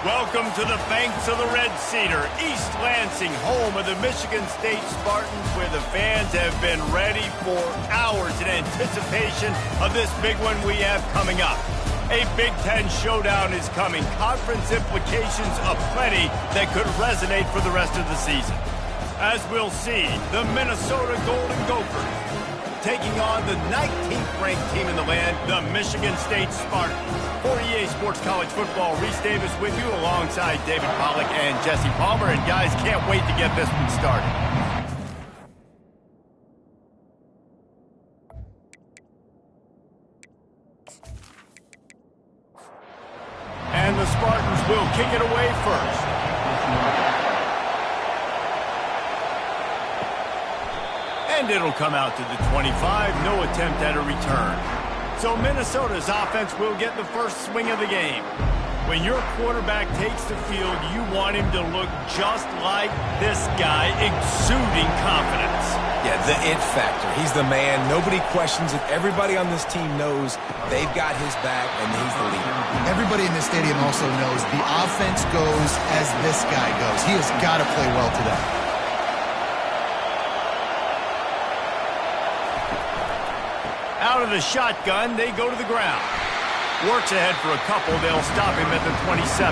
Welcome to the banks of the Red Cedar, East Lansing, home of the Michigan State Spartans, where the fans have been ready for hours in anticipation of this big one we have coming up. A Big Ten showdown is coming. Conference implications aplenty that could resonate for the rest of the season. As we'll see, the Minnesota Golden Gophers taking on the 19th ranked team in the land, the Michigan State Spartans. For EA Sports College Football, Reese Davis with you alongside David Pollack and Jesse Palmer. And guys, can't wait to get this one started. And the Spartans will kick it away first. And it'll come out to the 25, no attempt at a return. So Minnesota's offense will get the first swing of the game. When your quarterback takes the field, you want him to look just like this guy, exuding confidence. Yeah, the it factor. He's the man. Nobody questions it. Everybody on this team knows they've got his back, and he's the leader. Everybody in this stadium also knows the offense goes as this guy goes. He has got to play well today. Out of the shotgun, they go to the ground. Works ahead for a couple. They'll stop him at the 27.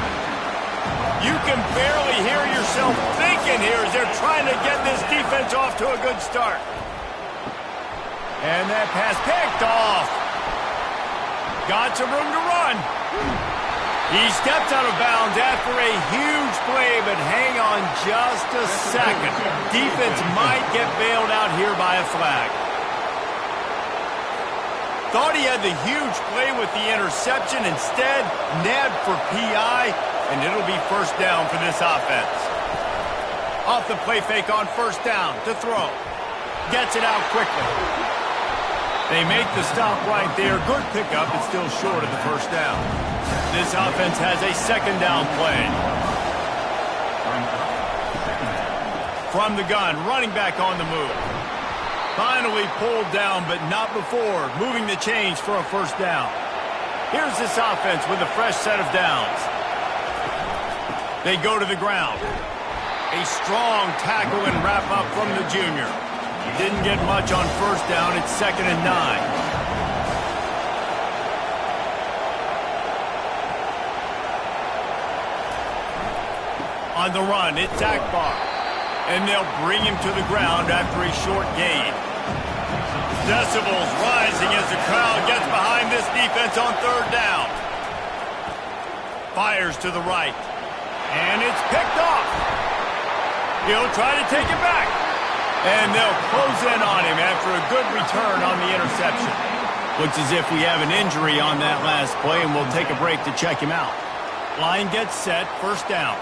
You can barely hear yourself thinking here as they're trying to get this defense off to a good start. And that pass picked off. Got some room to run. He steps out of bounds after a huge play, but hang on just a second. Defense might get bailed out here by a flag. Thought he had the huge play with the interception. Instead, nabbed for PI, and it'll be first down for this offense. Off the play fake on first down to throw. Gets it out quickly. They make the stop right there. Good pickup, but still short of the first down. This offense has a second down play. From the gun, running back on the move. Finally pulled down, but not before moving the chains for a first down. Here's this offense with a fresh set of downs. They go to the ground. A strong tackle and wrap up from the junior. Didn't get much on first down. It's 2nd and 9. On the run, it's Akbar. And they'll bring him to the ground after a short gain. Decibels rising as the crowd gets behind this defense on third down. Fires to the right. And it's picked off. He'll try to take it back. And they'll close in on him after a good return on the interception. Looks as if we have an injury on that last play, and we'll take a break to check him out. Line gets set, first down.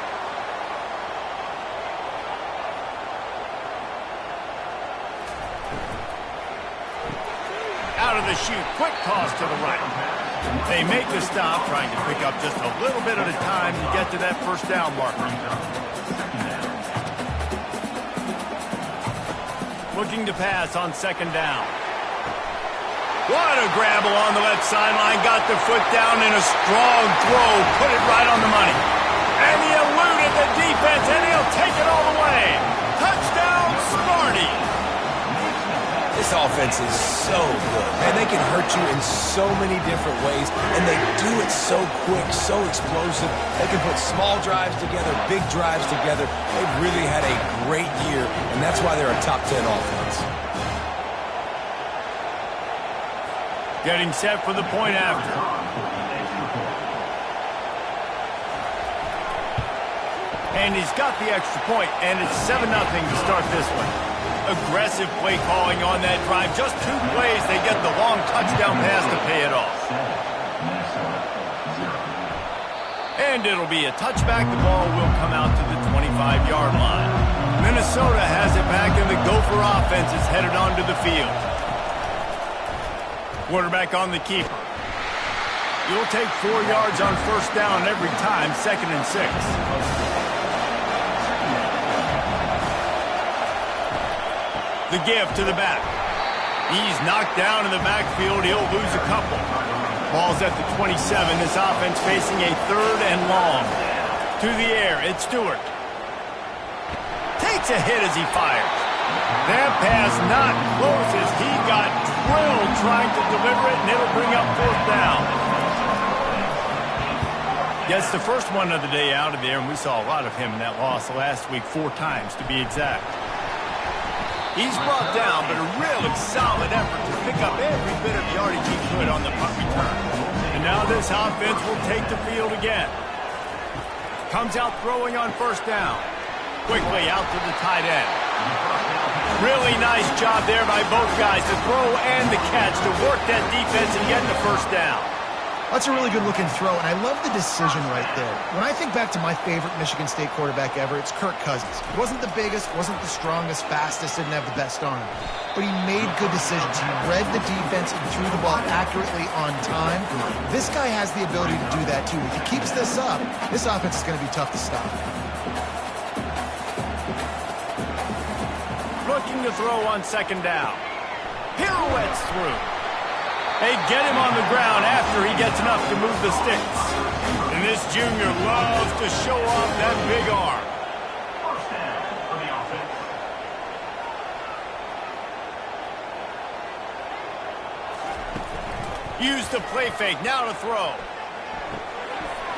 Out of the chute, quick toss to the right. They make the stop, trying to pick up just a little bit at a time to get to that first down marker. Looking to pass on second down. What a grab along the left sideline. Got the foot down in a strong throw. Put it right on the money. And he eluded the defense, and he'll take it all the way. Touchdown, Sparty. This offense is so good. Man, they can hurt you in so many different ways, and they do it so quick, so explosive. They can put small drives together, big drives together. They've really had a great year, and that's why they're a top 10 offense. Getting set for the point after. And he's got the extra point, and it's 7-0 to start this one. Aggressive play calling on that drive. Just 2 plays, they get the long touchdown pass to pay it off. And it'll be a touchback. The ball will come out to the 25-yard line. Minnesota has it back, and the Gopher offense is headed onto the field. Quarterback on the keeper. You'll take 4 yards on first down every time, 2nd and 6. The give to the back. He's knocked down in the backfield. He'll lose a couple. Ball's at the 27. This offense facing a 3rd and long. To the air, it's Stewart. Takes a hit as he fires. That pass not close as he got drilled trying to deliver it, and it'll bring up 4th down. Gets the first one of the day out of there, and we saw a lot of him in that loss last week, 4 times to be exact. He's brought down, but a really solid effort to pick up every bit of yardage he could on the punt return. And now this offense will take the field again. Comes out throwing on 1st down. Quickly out to the tight end. Really nice job there by both guys to throw and the catch to work that defense and get the 1st down. That's a really good-looking throw, and I love the decision right there. When I think back to my favorite Michigan State quarterback ever, it's Kirk Cousins. He wasn't the biggest, wasn't the strongest, fastest, didn't have the best arm. But he made good decisions. He read the defense and threw the ball accurately on time. This guy has the ability to do that, too. If he keeps this up, this offense is going to be tough to stop. Looking to throw on 2nd down. Pirouettes through. They get him on the ground after he gets enough to move the sticks. And this junior loves to show off that big arm. 1st down for the offense. Use the play fake, now to throw.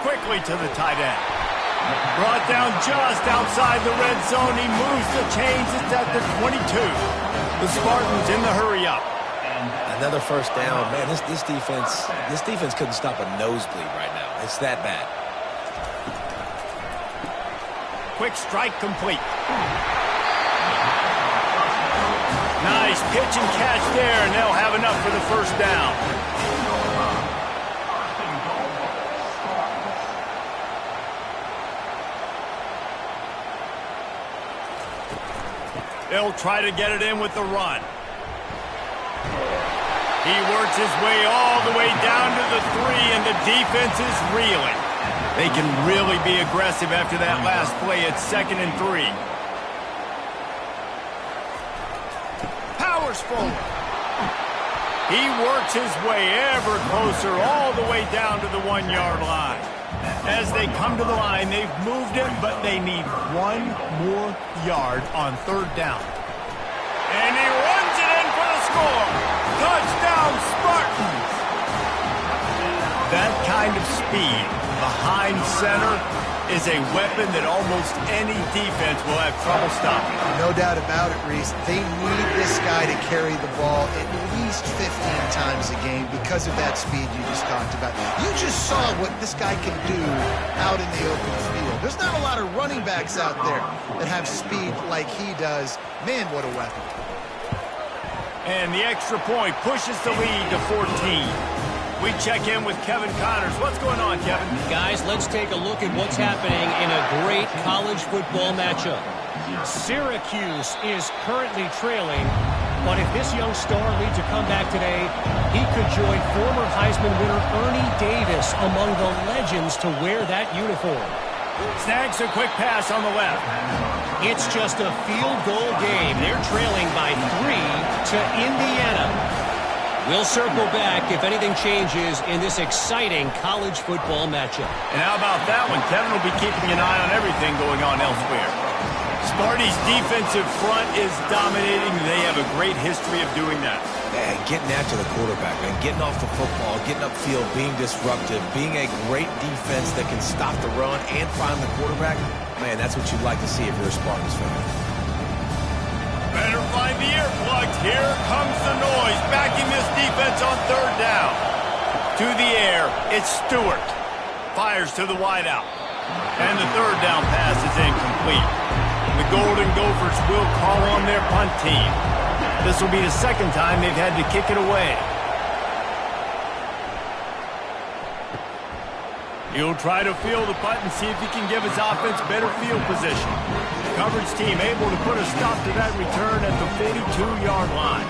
Quickly to the tight end. Brought down just outside the red zone. He moves the chains. It's at the 22. The Spartans in the hurry up. Another 1st down. Man, this defense couldn't stop a nosebleed right now. It's that bad. Quick strike complete. Nice pitch and catch there, and they'll have enough for the 1st down. They'll try to get it in with the run. He works his way all the way down to the 3, and the defense is reeling. They can really be aggressive after that last play at 2nd and 3. Powers forward. He works his way ever closer all the way down to the 1-yard line. As they come to the line, they've moved it, but they need 1 more yard on 3rd down. And he runs it in for the score. Touchdown, Spartans! That kind of speed behind center is a weapon that almost any defense will have trouble stopping. No doubt about it, Reese. They need this guy to carry the ball at least 15 times a game because of that speed you just talked about. You just saw what this guy can do out in the open field. There's not a lot of running backs out there that have speed like he does. Man, what a weapon. And the extra point pushes the lead to 14. We check in with Kevin Connors. What's going on, Kevin? Guys, let's take a look at what's happening in a great college football matchup. Syracuse is currently trailing, but if this young star leads a comeback today, he could join former Heisman winner Ernie Davis among the legends to wear that uniform. Snags a quick pass on the left. It's just a field goal game. They're trailing by 3 to Indiana. We'll circle back if anything changes in this exciting college football matchup. And how about that one? Kevin will be keeping an eye on everything going on elsewhere. Sparty's defensive front is dominating. They have a great history of doing that. Man, getting after the quarterback, man. Getting off the football, getting upfield, being disruptive, being a great defense that can stop the run and find the quarterback. Man, that's what you'd like to see if you're a Spartans fan. Better find the earplugs. Here comes the noise, backing this defense on 3rd down. To the air, it's Stewart. Fires to the wideout. And the 3rd down pass is incomplete. The Golden Gophers will call on their punt team. This will be the 2nd time they've had to kick it away. He'll try to field the punt and see if he can give his offense better field position. Coverage team able to put a stop to that return at the 42-yard line.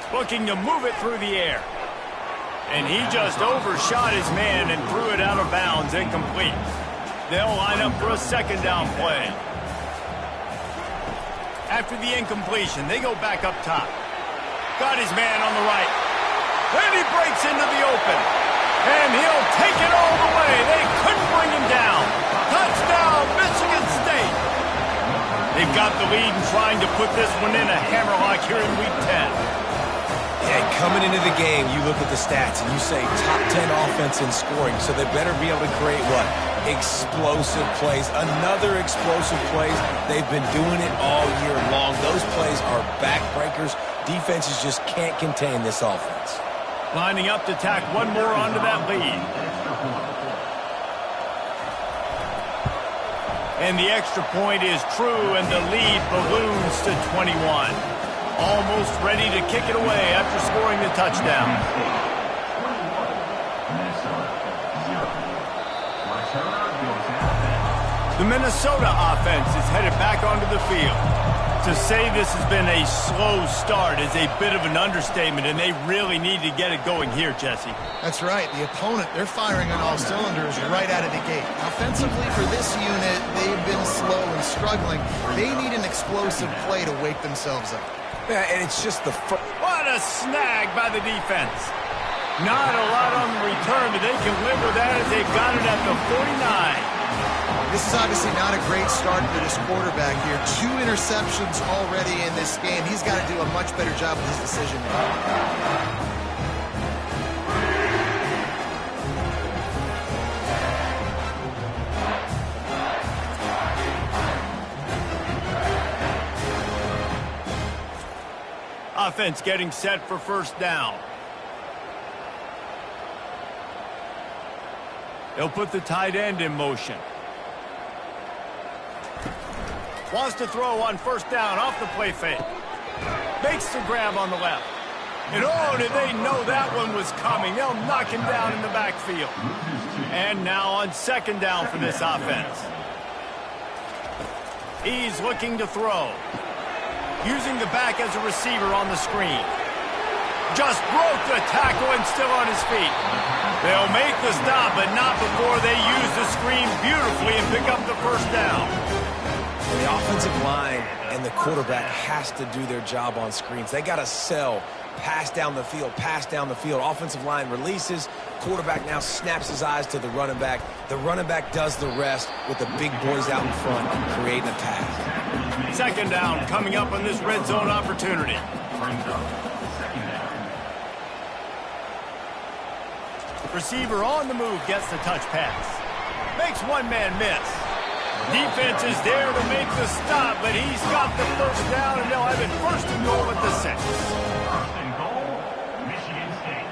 Looking to move it through the air. And he just overshot his man and threw it out of bounds, incomplete. They'll line up for a 2nd down play. After the incompletion, they go back up top. Got his man on the right. And he breaks into the open. And he'll take it all the way. They couldn't bring him down. Touchdown, Michigan State. They've got the lead and trying to put this one in a hammerlock here in Week 10. And coming into the game, you look at the stats and you say top 10 offense in scoring, so they better be able to create what? Explosive plays. Another explosive plays. They've been doing it all year long. Those plays are backbreakers. Defenses just can't contain this offense. Lining up to tack one more onto that lead. And the extra point is true, and the lead balloons to 21. Almost ready to kick it away after scoring the touchdown. The Minnesota offense is headed back onto the field. To say this has been a slow start is a bit of an understatement, and they really need to get it going here, Jesse. That's right. The opponent, they're firing on all cylinders right out of the gate. Offensively, for this unit, they've been slow and struggling. They need an explosive play to wake themselves up. Yeah, and it's just the first. What a snag by the defense. Not a lot on the return, but they can live with that as they've got it at the 49. This is obviously not a great start for this quarterback here. 2 interceptions already in this game. He's got to do a much better job with his decision making. Offense getting set for first down. They'll put the tight end in motion. Wants to throw on first down off the play fake. Makes the grab on the left. And oh, did they know that one was coming. They'll knock him down in the backfield. And now on second down for this offense. He's looking to throw. Using the back as a receiver on the screen. Just broke the tackle and still on his feet. They'll make the stop, but not before they use the screen beautifully and pick up the first down. The offensive line and the quarterback has to do their job on screens. They got to sell, pass down the field, pass down the field. Offensive line releases. Quarterback now snaps his eyes to the running back. The running back does the rest with the big boys out in front, creating a pass. Second down coming up on this red zone opportunity. Receiver on the move gets the touch pass. Makes one man miss. Defense is there to make the stop, but he's got the first down, and they'll have it first and goal at the 6. First and goal, Michigan State.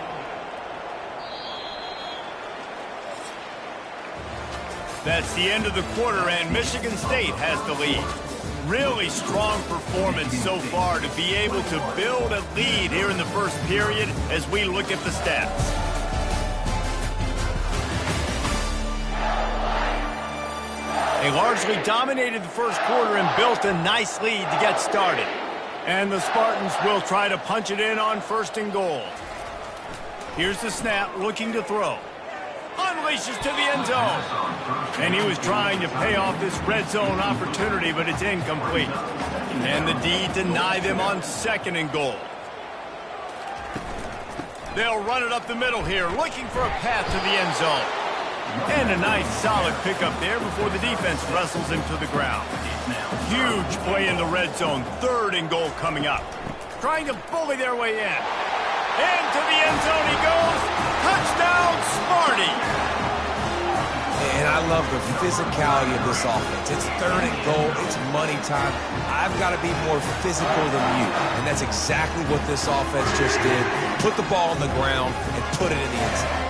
That's the end of the quarter, and Michigan State has the lead. Really strong performance so far to be able to build a lead here in the first period as we look at the stats. They largely dominated the first quarter and built a nice lead to get started. And the Spartans will try to punch it in on first and goal. Here's the snap, looking to throw. Unleashes to the end zone. And he was trying to pay off this red zone opportunity, but it's incomplete. And the D deny them on second and goal. They'll run it up the middle here, looking for a path to the end zone. And a nice solid pickup there before the defense wrestles him to the ground. Huge play in the red zone. Third and goal coming up. Trying to bully their way in. Into the end zone he goes. Touchdown, Sparty. And I love the physicality of this offense. It's third and goal. It's money time. I've got to be more physical than you. And that's exactly what this offense just did. Put the ball on the ground and put it in the end zone.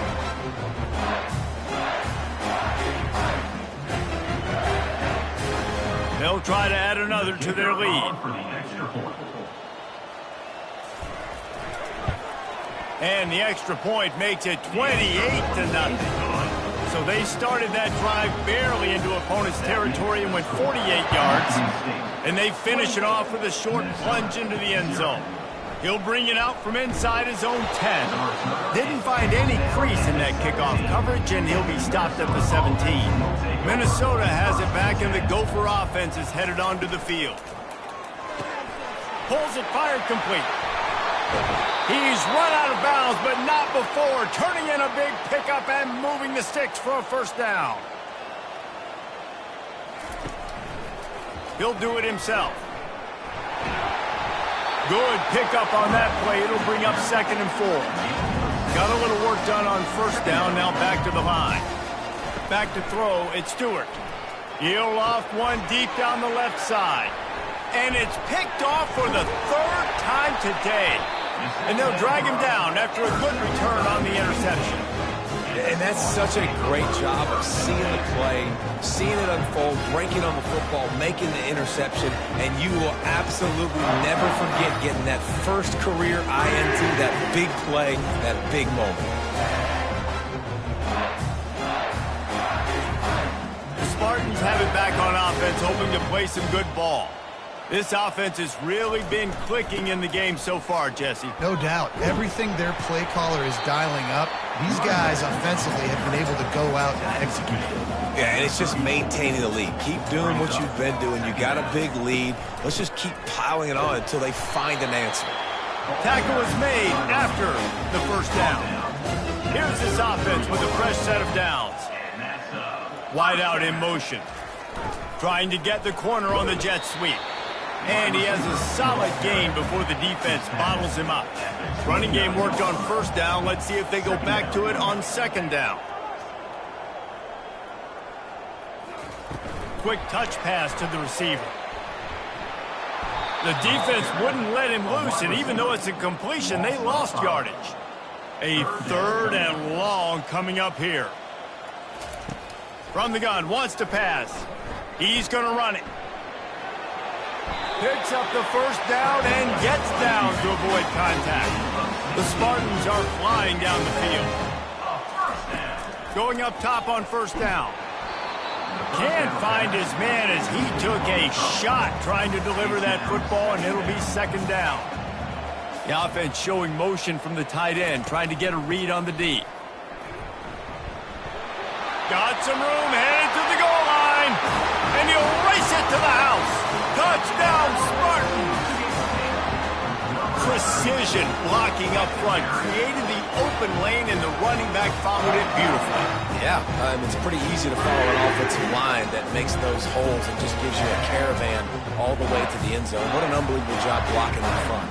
They'll try to add another to their lead. And the extra point makes it 28-0. So they started that drive barely into opponent's territory and went 48 yards. And they finish it off with a short plunge into the end zone. He'll bring it out from inside his own 10. Didn't find any crease in that kickoff coverage, and he'll be stopped at the 17. Minnesota has it back, and the Gopher offense is headed onto the field. Pulls it, fired complete. He's run out of bounds, but not before. Turning in a big pickup and moving the sticks for a first down. He'll do it himself. Good pickup on that play. It'll bring up 2nd and 4. Got a little work done on first down. Now back to the line. Back to throw. It's Stewart. He'll loft one deep down the left side. And it's picked off for the 3rd time today. And they'll drag him down after a good return on the interception. And that's such a great job of seeing the play, seeing it unfold, breaking on the football, making the interception, and you will absolutely never forget getting that first career INT, that big play, that big moment. The Spartans have it back on offense, hoping to play some good ball. This offense has really been clicking in the game so far, Jesse. No doubt. Everything their play caller is dialing up, these guys offensively have been able to go out and execute it. Yeah, and it's just maintaining the lead. Keep doing what you've been doing. You got a big lead. Let's just keep piling it on until they find an answer. Tackle was made after the first down. Here's this offense with a fresh set of downs. Wide out in motion. Trying to get the corner on the jet sweep. And he has a solid gain before the defense bottles him up. Running game worked on first down. Let's see if they go back to it on 2nd down. Quick touch pass to the receiver. The defense wouldn't let him loose, and even though it's a completion, they lost yardage. A 3rd and long coming up here. From the gun, wants to pass. He's going to run it. Picks up the first down and gets down to avoid contact. The Spartans are flying down the field. Going up top on first down. Can't find his man as he took a shot trying to deliver that football, and it'll be 2nd down. The offense showing motion from the tight end, trying to get a read on the D. Got some room, headed to the goal line, and he'll race it to the house. Touchdown, Spartans! Precision blocking up front, created the open lane, and the running back followed it beautifully. Yeah, it's pretty easy to follow an offensive line that makes those holes and just gives you a caravan all the way to the end zone. What an unbelievable job blocking up front.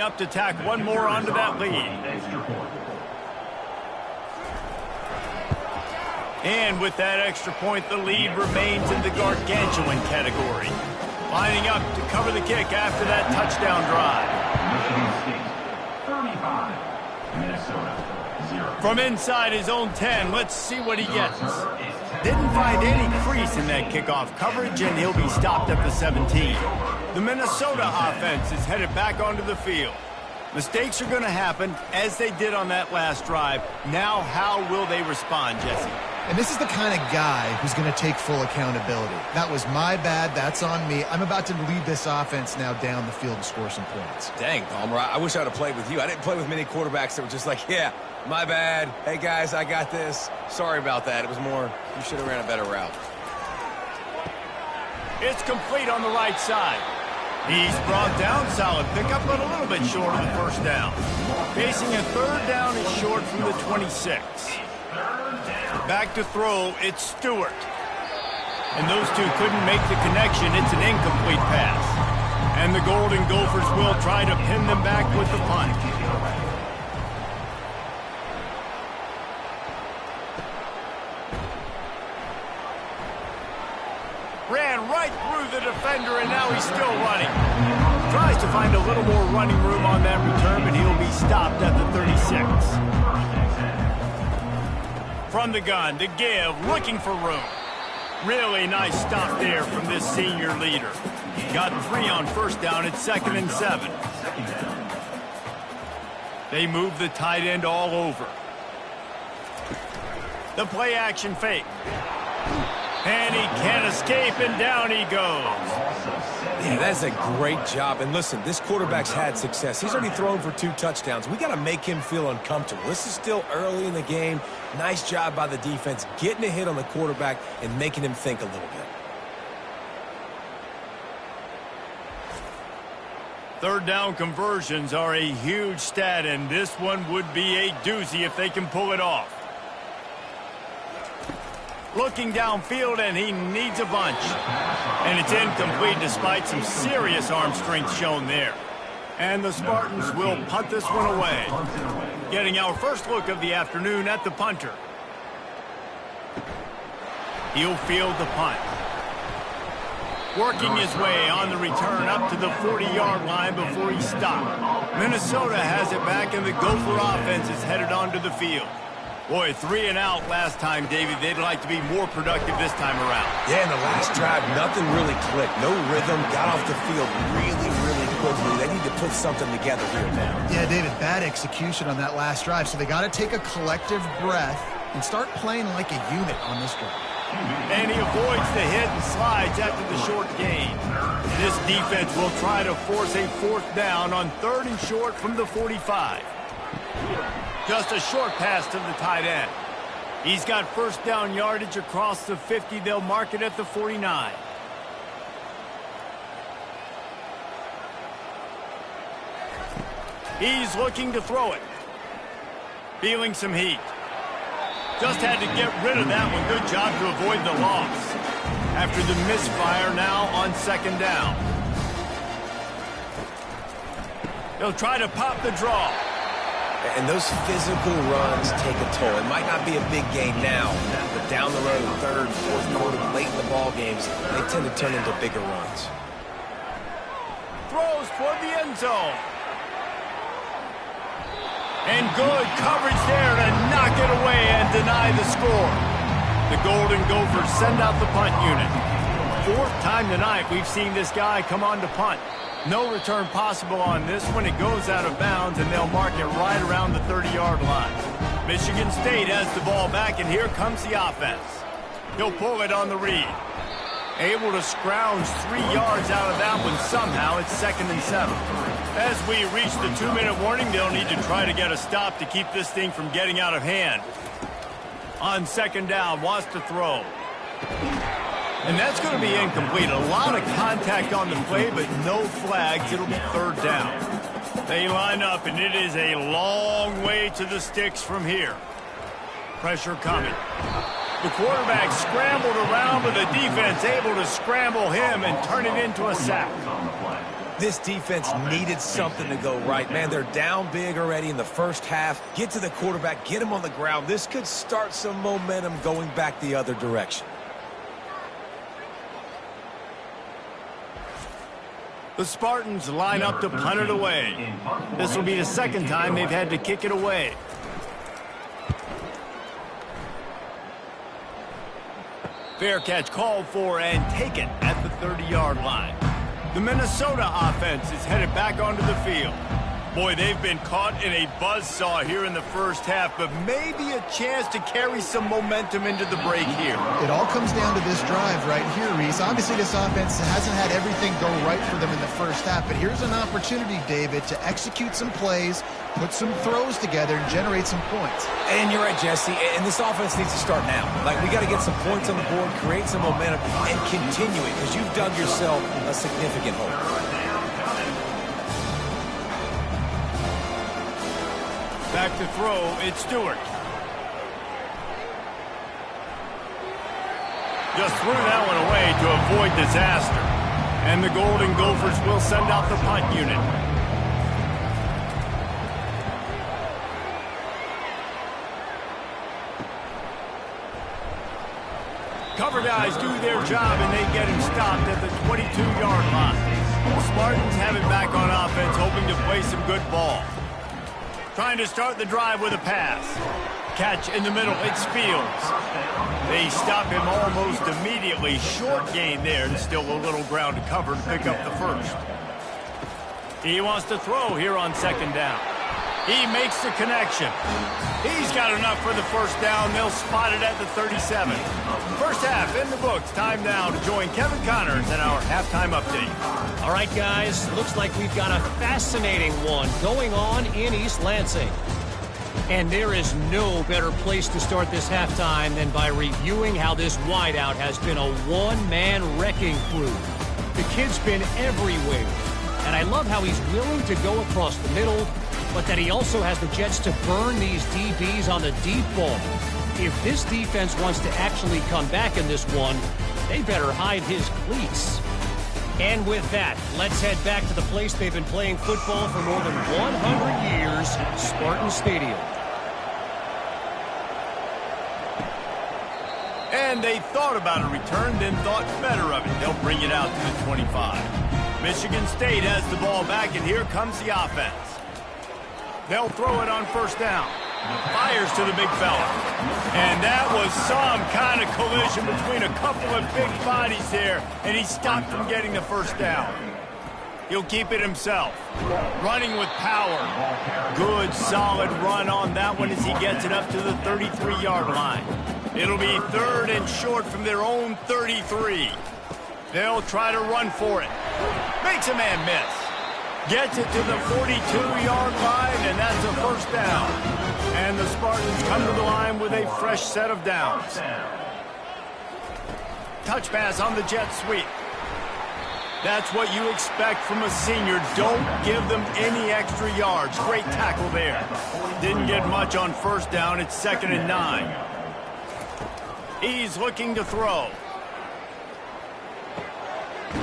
Up to tack one more onto that lead. And with that extra point, the lead remains in the gargantuan category. Lining up to cover the kick after that touchdown drive. Michigan State, 35. Minnesota, 0. From inside his own 10, let's see what he gets. Didn't find any crease in that kickoff coverage, and he'll be stopped at the 17. The Minnesota offense is headed back onto the field. Mistakes are going to happen, as they did on that last drive. Now, how will they respond, Jesse? And this is the kind of guy who's going to take full accountability. That was my bad. That's on me. I'm about to lead this offense now down the field and score some points. Dang, Palmer, I wish I'd have played with you. I didn't play with many quarterbacks that were just like, yeah, my bad. Hey, guys, I got this. Sorry about that. It was more, you should have ran a better route. It's complete on the right side. He's brought down, solid pickup, but a little bit short of the first down. Facing a 3rd down is short from the 26. Back to throw, it's Stewart. And those two couldn't make the connection. It's an incomplete pass. And the Golden Gophers will try to pin them back with the punt. Ran right through the defender, and now he's still running. Tries to find a little more running room on that return, but he'll be stopped at the 36. From the gun to give, looking for room. Really nice stop there from this senior leader. Got 3 on first down at 2nd and 7. They move the tight end all over. The play action fake. And he can't escape, and down he goes. Yeah, that's a great job. And listen, this quarterback's had success. He's already thrown for 2 touchdowns. We got to make him feel uncomfortable. This is still early in the game. Nice job by the defense, getting a hit on the quarterback and making him think a little bit. Third down conversions are a huge stat, and this one would be a doozy if they can pull it off. Looking downfield, and he needs a bunch. And it's incomplete despite some serious arm strength shown there. And the Spartans will punt this one away. Getting our first look of the afternoon at the punter. He'll field the punt. Working his way on the return up to the 40-yard line before he stopped. Minnesota has it back, and the Gopher offense is headed onto the field. Boy, 3 and out last time, David. They'd like to be more productive this time around. Yeah, in the last drive, nothing really clicked. No rhythm, got off the field really quickly. They need to put something together here now. Yeah, David, bad execution on that last drive, so they got to take a collective breath and start playing like a unit on this drive. And he avoids the hit and slides after the short gain. This defense will try to force a 4th down on 3rd and short from the 45. Just a short pass to the tight end. He's got first down yardage across the 50. They'll mark it at the 49. He's looking to throw it. Feeling some heat. Just had to get rid of that one. Good job to avoid the loss. After the misfire, now on 2nd down. He'll try to pop the draw. And those physical runs take a toll. It might not be a big gain now, but down the road, 3rd, 4th quarter, late in the ball games, they tend to turn into bigger runs. Throws toward the end zone. And good coverage there to knock it away and deny the score. The Golden Gophers send out the punt unit. 4th time tonight we've seen this guy come on to punt. No return possible on this one. It goes out of bounds, and they'll mark it right around the 30-yard line. Michigan State has the ball back, and here comes the offense. He'll pull it on the read. Able to scrounge 3 yards out of that one somehow. It's 2nd and 7. As we reach the 2-minute warning, they'll need to try to get a stop to keep this thing from getting out of hand. On 2nd down, wants to throw. And that's going to be incomplete. A lot of contact on the play, but no flags. It'll be 3rd down. They line up, and it is a long way to the sticks from here. Pressure coming. The quarterback scrambled around, but the defense able to scramble him and turn it into a sack. This defense needed something to go right. Man, they're down big already in the first half. Get to the quarterback, get him on the ground. This could start some momentum going back the other direction. The Spartans line up to punt it away. This will be the 2nd time they've had to kick it away. Fair catch called for and taken at the 30-yard line. The Minnesota offense is headed back onto the field. Boy, they've been caught in a buzzsaw here in the first half, but maybe a chance to carry some momentum into the break here. It all comes down to this drive right here, Reese. Obviously, this offense hasn't had everything go right for them in the first half, but here's an opportunity, David, to execute some plays, put some throws together, and generate some points. And you're right, Jesse, and this offense needs to start now. Like, we got to get some points on the board, create some momentum, and continue it, because you've dug yourself a significant hole. Back to throw, it's Stewart. Just threw that one away to avoid disaster. And the Golden Gophers will send out the punt unit. Cover guys do their job, and they get him stopped at the 22-yard line. The Spartans have it back on offense, hoping to play some good ball. Trying to start the drive with a pass. Catch in the middle, it's Fields. They stop him almost immediately. Short gain there, and still a little ground to cover to pick up the first. He wants to throw here on 2nd down. He makes the connection. He's got enough for the first down. They'll spot it at the 37. First half in the books. Time now to join Kevin Connors in our halftime update. All right, guys. Looks like we've got a fascinating one going on in East Lansing. And there is no better place to start this halftime than by reviewing how this wideout has been a one-man wrecking crew. The kid's been everywhere. And I love how he's willing to go across the middle, but that he also has the jets to burn these DBs on the deep ball. If this defense wants to actually come back in this one, they better hide his cleats. And with that, let's head back to the place they've been playing football for more than 100 years, Spartan Stadium. And they thought about a return, then thought better of it. They'll bring it out to the 25. Michigan State has the ball back, and here comes the offense. They'll throw it on first down. Fires to the big fella. And that was some kind of collision between a couple of big bodies there, and he stopped from getting the first down. He'll keep it himself. Running with power. Good, solid run on that one as he gets it up to the 33-yard line. It'll be 3rd and short from their own 33. They'll try to run for it. Makes a man miss. Gets it to the 42-yard line, and that's a first down. And the Spartans come to the line with a fresh set of downs. Touch pass on the jet sweep. That's what you expect from a senior. Don't give them any extra yards. Great tackle there. Didn't get much on first down. It's 2nd and 9. He's looking to throw.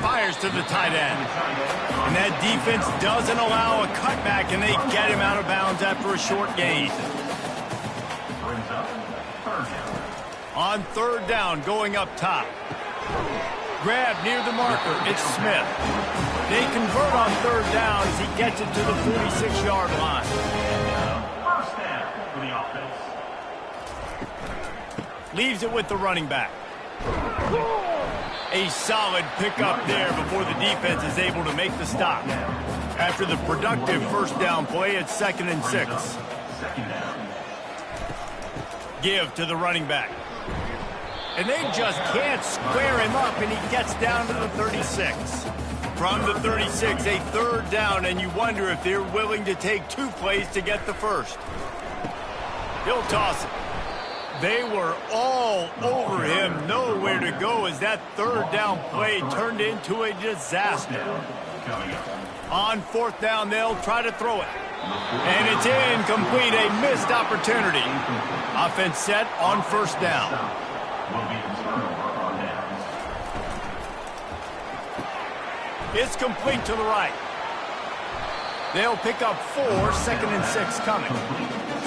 Fires to the tight end. And that defense doesn't allow a cutback, and they get him out of bounds after a short gain. On 3rd down, going up top. Grab near the marker. It's Smith. They convert on 3rd down as he gets it to the 46-yard line. First down for the offense. Leaves it with the running back. A solid pickup there before the defense is able to make the stop. After the productive first down play, it's 2nd and 6. Give to the running back. And they just can't square him up, and he gets down to the 36. From the 36, a 3rd down, and you wonder if they're willing to take 2 plays to get the first. He'll toss it. They were all over him, nowhere to go as that 3rd down play turned into a disaster. On 4th down, they'll try to throw it. And it's incomplete, a missed opportunity. Offense set on first down. It's complete to the right. They'll pick up 4, 2nd and 6 coming.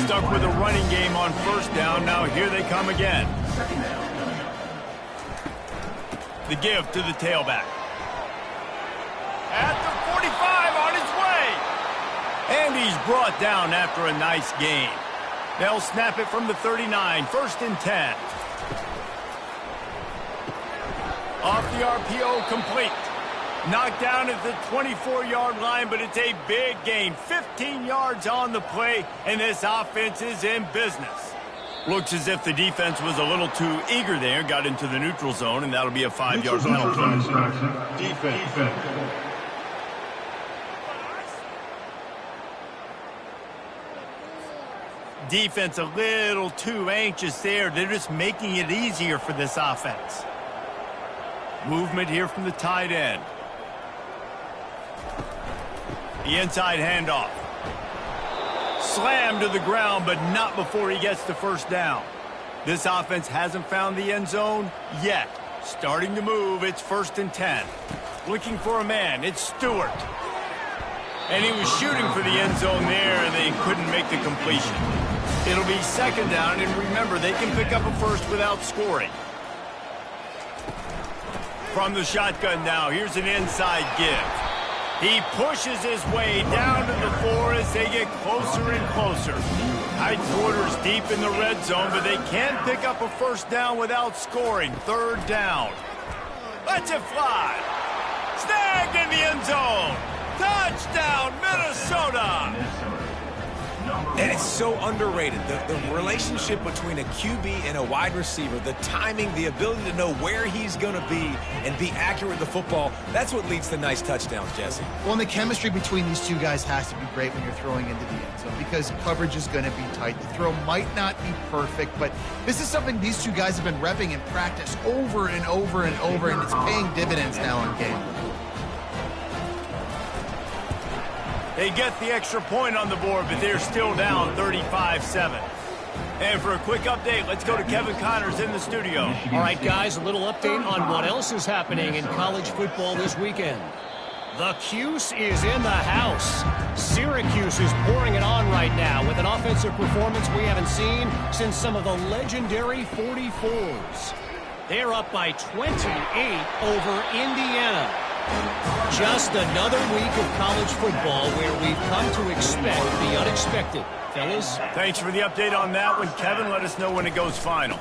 Stuck with a running game on first down. Now here they come again. The give to the tailback. At the 45 on his way. And he's brought down after a nice gain. They'll snap it from the 39. 1st and 10. Off the RPO, complete. Knocked down at the 24-yard line, but it's a big gain. 15 yards on the play, and this offense is in business. Looks as if the defense was a little too eager there, got into the neutral zone, and that'll be a 5-yard penalty. Defense. Defense a little too anxious there. They're just making it easier for this offense. Movement here from the tight end. The inside handoff. Slammed to the ground, but not before he gets the first down. This offense hasn't found the end zone yet. Starting to move, it's 1st and 10. Looking for a man, it's Stewart. And he was shooting for the end zone there, and they couldn't make the completion. It'll be 2nd down, and remember, they can pick up a first without scoring. From the shotgun now, here's an inside give. He pushes his way down to the 4 as they get closer and closer. Tight quarters deep in the red zone, but they can't pick up a first down without scoring. 3rd down. Let's it fly. Snagged in the end zone. Touchdown, Minnesota. And it's so underrated. The relationship between a QB and a wide receiver, the timing, the ability to know where he's going to be and be accurate with the football, that's what leads to nice touchdowns, Jesse. Well, and the chemistry between these two guys has to be great when you're throwing into the end zone because coverage is going to be tight. The throw might not be perfect, but this is something these two guys have been repping in practice over and over and over, and it's paying dividends now on game. They get the extra point on the board, but they're still down 35-7. And for a quick update, let's go to Kevin Connors in the studio. All right, guys, a little update on what else is happening in college football this weekend. The Cuse is in the house. Syracuse is pouring it on right now with an offensive performance we haven't seen since some of the legendary 44s. They're up by 28 over Indiana. Just another week of college football where we've come to expect the unexpected. Fellas? Thanks for the update on that one, Kevin. Let us know when it goes final.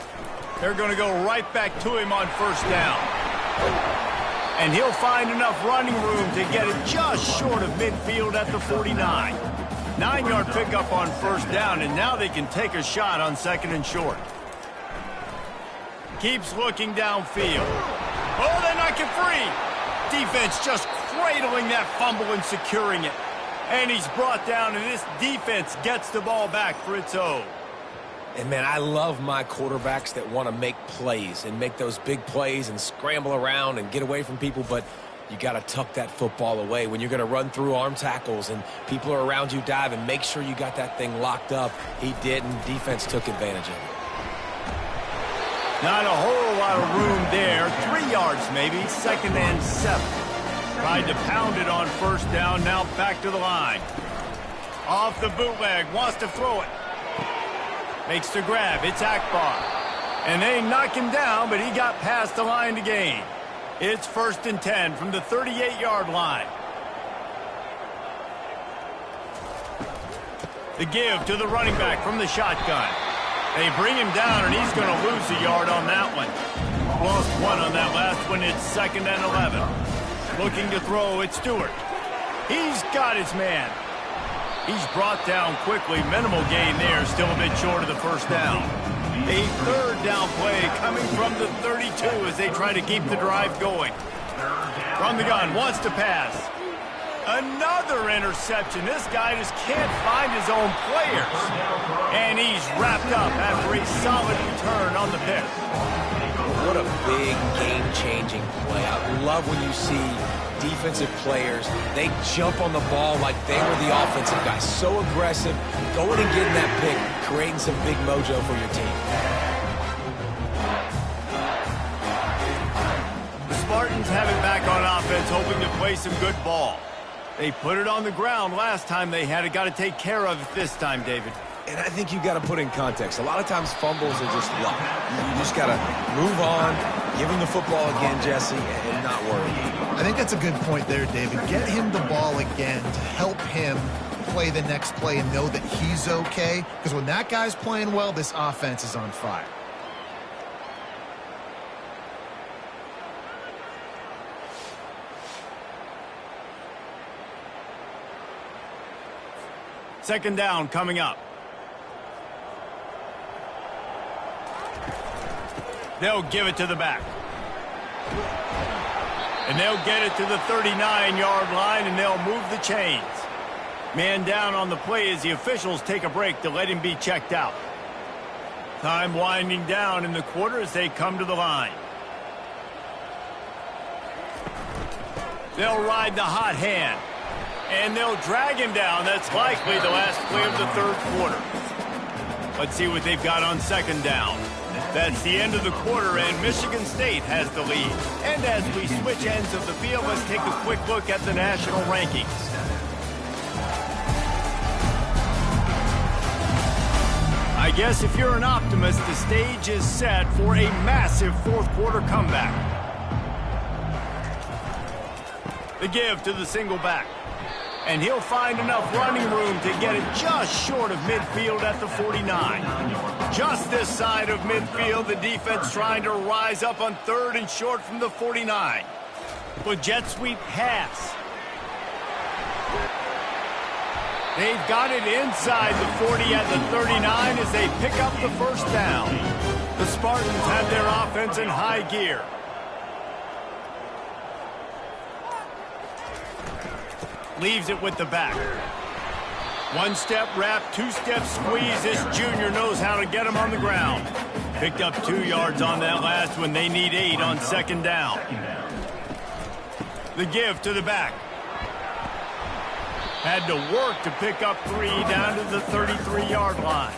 They're going to go right back to him on first down. And he'll find enough running room to get it just short of midfield at the 49. 9-yard pickup on first down, and now they can take a shot on second and short. Keeps looking downfield. Oh, they knock it free. Defense just cradling that fumble and securing it. And he's brought down, and this defense gets the ball back for its own. And, man, I love my quarterbacks that want to make plays and make those big plays and scramble around and get away from people, but you got to tuck that football away. When you're going to run through arm tackles and people are around you diving, make sure you got that thing locked up. He did, and defense took advantage of it. Not a whole lot of room there. 3 yards maybe, second and 7. Tried to pound it on first down, now back to the line. Off the bootleg, wants to throw it. Makes the grab, it's Akbar. And they knock him down, but he got past the line to gain. It's first and 10 from the 38-yard line. The give to the running back from the shotgun. They bring him down, and he's going to lose a yard on that one. Lost 1 on that last one. It's second and 11. Looking to throw, it's Stewart. He's got his man. He's brought down quickly. Minimal gain there, still a bit short of the first down. A third down play coming from the 32 as they try to keep the drive going. From the gun, wants to pass. Another interception. This guy just can't find his own players. And he's wrapped up after a solid return on the pick. What a big game-changing play. I love when you see defensive players, they jump on the ball like they were the offensive guys. So aggressive, going and getting that pick, creating some big mojo for your team. The Spartans have it back on offense, hoping to play some good ball. They put it on the ground last time they had it. Got to take care of it this time, David. And I think you got to put in context. A lot of times fumbles are just luck. You just got to move on, give him the football again, Jesse, and not worry. I think that's a good point there, David. Get him the ball again to help him play the next play and know that he's okay. Because when that guy's playing well, this offense is on fire. Second down coming up. They'll give it to the back. And they'll get it to the 39-yard line, and they'll move the chains. Man down on the play as the officials take a break to let him be checked out. Time winding down in the quarter as they come to the line. They'll ride the hot hand. And they'll drag him down. That's likely the last play of the third quarter. Let's see what they've got on second down. That's the end of the quarter, and Michigan State has the lead. And as we switch ends of the field, let's take a quick look at the national rankings. I guess if you're an optimist, the stage is set for a massive fourth quarter comeback. The give to the single back. And he'll find enough running room to get it just short of midfield at the 49. Just this side of midfield, the defense trying to rise up on third and short from the 49. But jet sweep pass. They've got it inside the 40 at the 39 as they pick up the first down. The Spartans have their offense in high gear. Leaves it with the back. One-step wrap, two-step squeeze. This junior knows how to get him on the ground. Picked up 2 yards on that last one. They need 8 on second down. The give to the back. Had to work to pick up 3 down to the 33-yard line.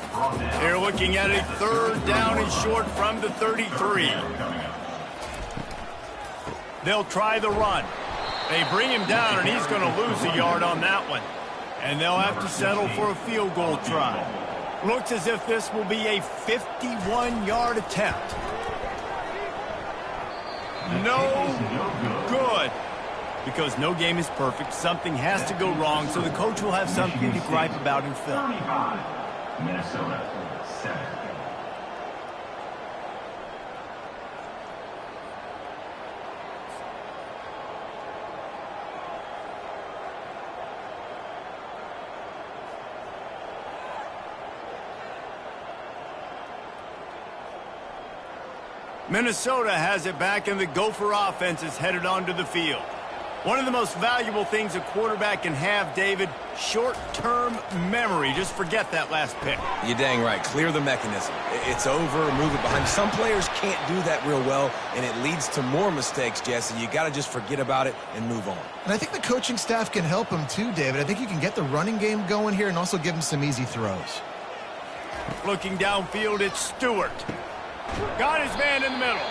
They're looking at a third down and short from the 33. They'll try the run. They bring him down, and he's going to lose a yard on that one. And they'll have to settle for a field goal try. Looks as if this will be a 51-yard attempt. No good. Because no game is perfect, something has to go wrong, so the coach will have something to gripe about in film. 35, Minnesota, 7. Minnesota has it back, and the Gopher offense is headed onto the field. One of the most valuable things a quarterback can have, David, short-term memory. Just forget that last pick. You're dang right. Clear the mechanism. It's over, move it behind. Some players can't do that real well, and it leads to more mistakes, Jesse. You got to just forget about it and move on. And I think the coaching staff can help him too, David. I think you can get the running game going here and also give him some easy throws. Looking downfield, it's Stewart. Got his man in the middle.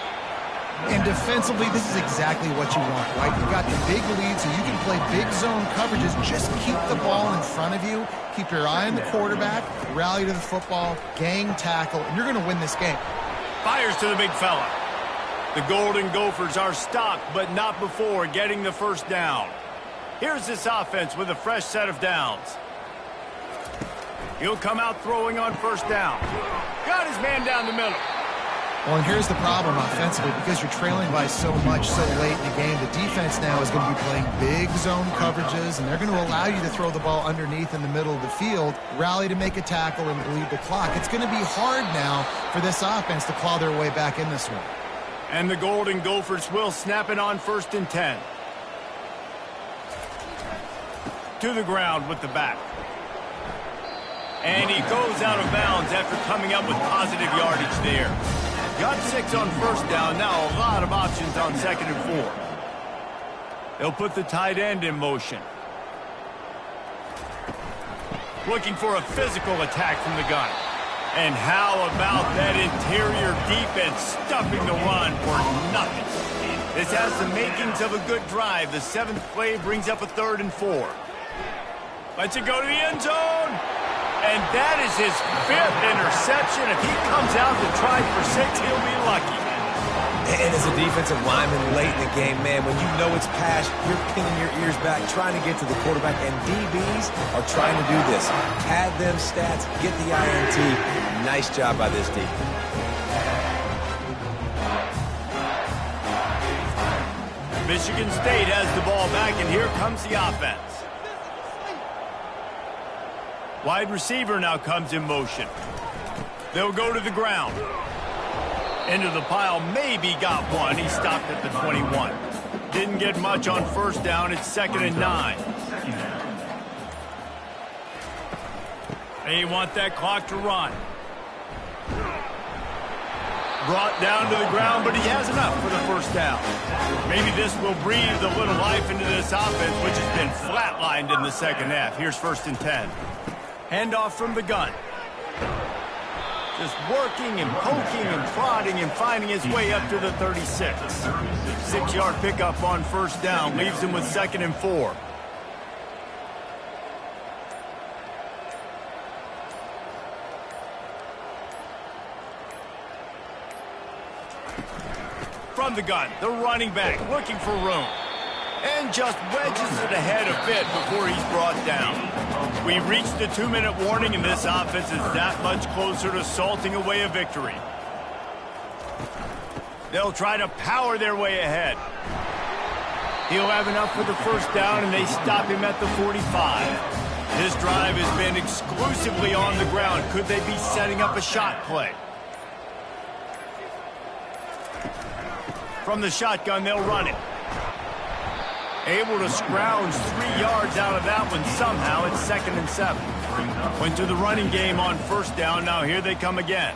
And defensively, this is exactly what you want, right? You've got the big lead, so you can play big zone coverages. Just keep the ball in front of you. Keep your eye on the quarterback. Rally to the football. Gang tackle. And you're going to win this game. Fires to the big fella. The Golden Gophers are stopped, but not before getting the first down. Here's this offense with a fresh set of downs. He'll come out throwing on first down. Got his man down the middle. Well, and here's the problem offensively. Because you're trailing by so much so late in the game, the defense now is going to be playing big zone coverages, and they're going to allow you to throw the ball underneath in the middle of the field, rally to make a tackle, and bleed the clock. It's going to be hard now for this offense to claw their way back in this one. And the Golden Gophers will snap it on 1st and 10. To the ground with the back. And he goes out of bounds after coming up with positive yardage there. Got 6 on first down. Now a lot of options on 2nd and 4. They'll put the tight end in motion. Looking for a physical attack from the gun. And how about that interior defense stuffing the run for nothing? This has the makings of a good drive. The 7th play brings up a 3rd and 4. Lets it go to the end zone. And that is his 5th interception. If he comes out to try for 6, he'll be lucky. And as a defensive lineman late in the game, man, when you know it's past, you're pinning your ears back, trying to get to the quarterback, and DBs are trying to do this. Pad them stats, get the INT. Nice job by this defense. Michigan State has the ball back, and here comes the offense. Wide receiver now comes in motion. They'll go to the ground. Into the pile, maybe got one. He stopped at the 21. Didn't get much on first down. It's 2nd and 9. They want that clock to run. Brought down to the ground, but he has enough for the first down. Maybe this will breathe a little life into this offense, which has been flatlined in the second half. Here's 1st and 10. Handoff from the gun. Just working and poking and prodding and finding his way up to the 36. 6-yard pickup on first down. Leaves him with 2nd and 4. From the gun, the running back looking for room. And just wedges it ahead a bit before he's brought down. We've reached the 2-minute warning, and this offense is that much closer to salting away a victory. They'll try to power their way ahead. He'll have enough for the first down, and they stop him at the 45. This drive has been exclusively on the ground. Could they be setting up a shot play? From the shotgun, they'll run it. Able to scrounge 3 yards out of that one somehow. It's 2nd and 7. Went to the running game on 1st down. Now here they come again.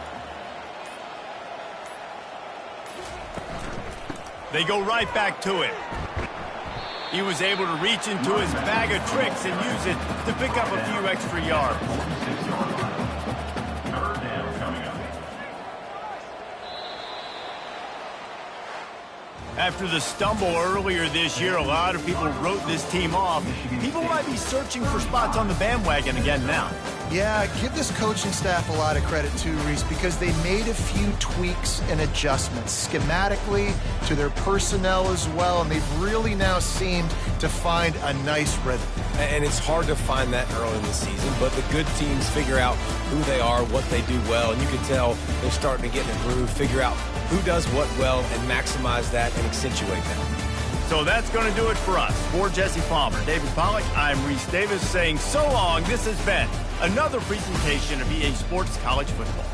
They go right back to it. He was able to reach into his bag of tricks and use it to pick up a few extra yards. After the stumble earlier this year, a lot of people wrote this team off. People might be searching for spots on the bandwagon again now. Yeah, give this coaching staff a lot of credit too, Reese, because they made a few tweaks and adjustments schematically to their personnel as well, and they've really now seemed to find a nice rhythm. And it's hard to find that early in the season, but the good teams figure out who they are, what they do well, and you can tell they're starting to get in a groove, figure out who does what well, and maximize that and accentuate that. So that's going to do it for us. For Jesse Palmer, David Pollack, I'm Reese Davis saying so long. This has been another presentation of EA Sports College Football.